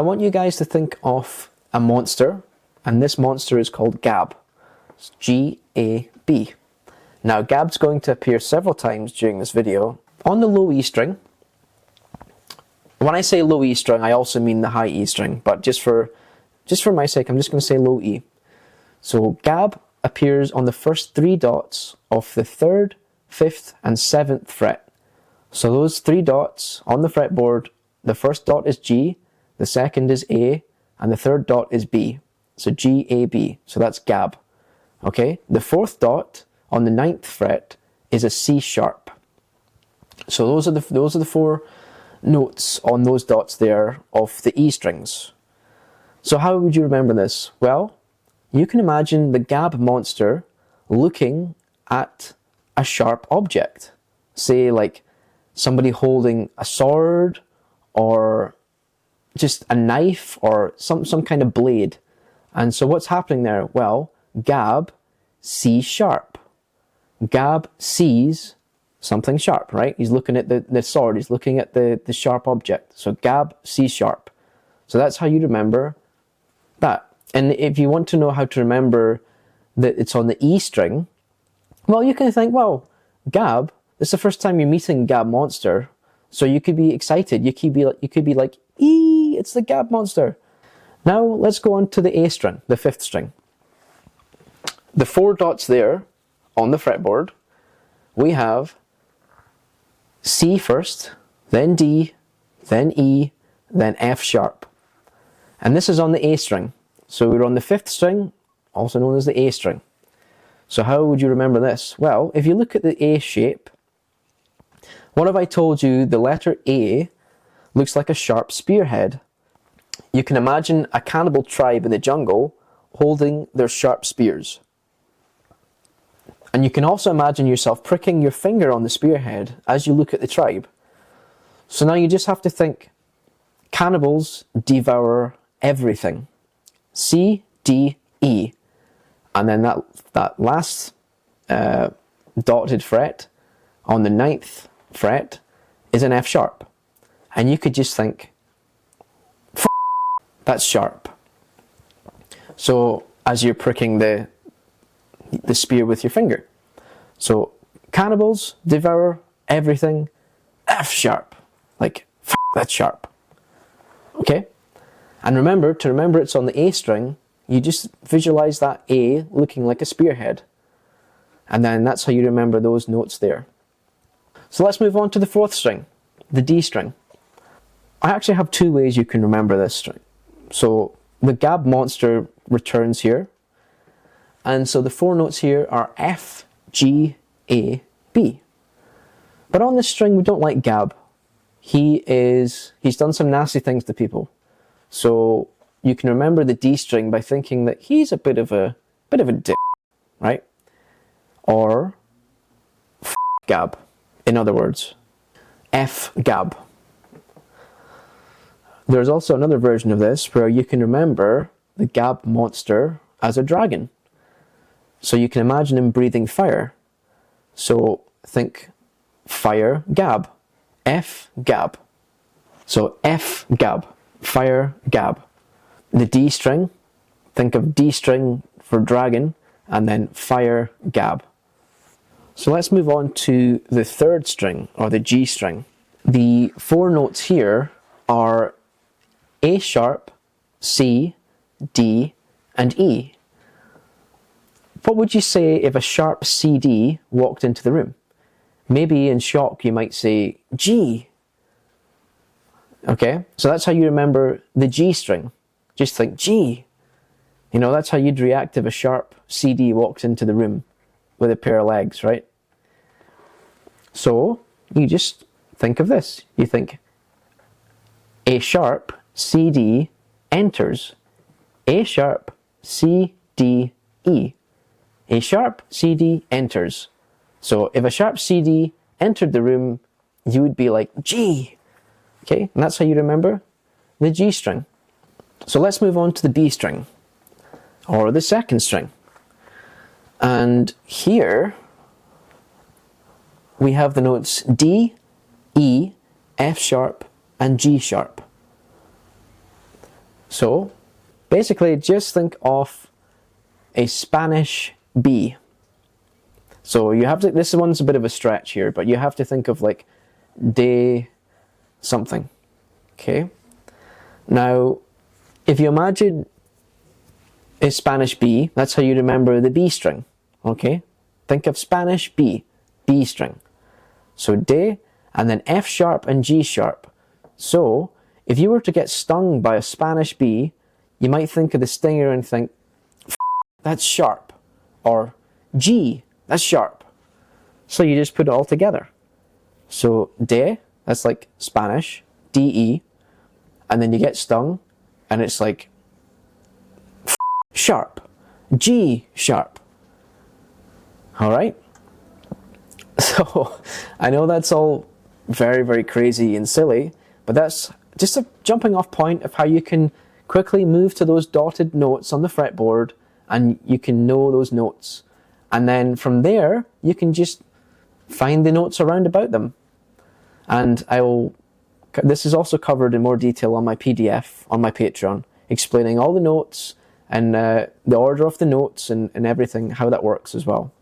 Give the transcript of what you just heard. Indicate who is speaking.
Speaker 1: I want you guys to think of a monster, and this monster is called Gab. It's G-A-B. Now Gab's going to appear several times during this video on the low E string. When I say low E string, I also mean the high E string, but just for my sake, I'm just going to say low E. So Gab appears on the first 3 dots of the 3rd, 5th, and 7th fret. So those 3 dots on the fretboard, the first dot is G, the second is A, and the 3rd dot is B. So G, A, B. So that's Gab. Okay? The 4th dot on the 9th fret is a C sharp. So those are the 4 notes on those dots there of the E strings. So how would you remember this? Well, you can imagine the Gab monster looking at a sharp object. Say like somebody holding a sword, or just a knife, or some kind of blade. And so what's happening there? Well, Gab C sharp. Gab sees something sharp, right? He's looking at the sword, he's looking at the sharp object. So Gab C sharp. So that's how you remember that. And if you want to know how to remember that it's on the E string, well, you can think, well, Gab, it's the first time you're meeting Gab monster, so you could be excited. You could be like, E, it's the Gab monster. Now let's go on to the A string, the 5th string. The 4 dots there on the fretboard, we have C first, then D, then E, then F sharp. And this is on the A string. So we're on the 5th string, also known as the A string. So how would you remember this? Well, if you look at the A shape, what have I told you? The letter A looks like a sharp spearhead. You can imagine a cannibal tribe in the jungle holding their sharp spears. And you can also imagine yourself pricking your finger on the spearhead as you look at the tribe. So now you just have to think, cannibals devour everything. C, D, E. And then that last dotted fret on the 9th fret is an F sharp. And you could just think, that's sharp. So as you're pricking the spear with your finger. So cannibals devour everything, F sharp. Like, that's sharp. Okay? And remember, to remember it's on the A string, you just visualize that A looking like a spearhead. And then that's how you remember those notes there. So let's move on to the 4th string, the D string. I actually have 2 ways you can remember this string. So the Gab monster returns here. And so the 4 notes here are F, G, A, B. But on this string, we don't like Gab. He's done some nasty things to people. So you can remember the D string by thinking that he's a bit of a dick, right? Or Gab, in other words. F Gab. There's also another version of this where you can remember the Gab monster as a dragon. So you can imagine him breathing fire. So think fire Gab. F Gab. So F Gab. Fire Gab. The D string, think of D string for dragon, and then fire Gab. So let's move on to the 3rd string, or the G string. The 4 notes here are A sharp, C, D, and E. What would you say if a sharp CD walked into the room? Maybe in shock you might say G. Okay, so that's how you remember the G string. Just think G. You know, that's how you'd react if a sharp CD walked into the room with a pair of legs, right? So you just think of this. You think A sharp, CD enters. A sharp, C, D, E. A sharp, CD enters. So if a sharp CD entered the room, you would be like G. Okay, and that's how you remember the G string. So let's move on to the B string, or the 2nd string. And here we have the notes D, E, F sharp, and G sharp. So basically just think of a Spanish B. So you have to, this one's a bit of a stretch here, but you have to think of like de something, okay? Now, if you imagine a Spanish B, that's how you remember the B string, okay? Think of Spanish B, B string. So de, and then F sharp and G sharp. So if you were to get stung by a Spanish bee, you might think of the stinger and think, that's sharp, or G, that's sharp. So you just put it all together. So de, that's like Spanish, de, and then you get stung, and it's like sharp, G sharp. All right? So I know that's all very, very crazy and silly, but that's just a jumping off point of how you can quickly move to those dotted notes on the fretboard, and you can know those notes. And then from there, you can just find the notes around about them. And this is also covered in more detail on my PDF on my Patreon, explaining all the notes and the order of the notes and everything, how that works as well.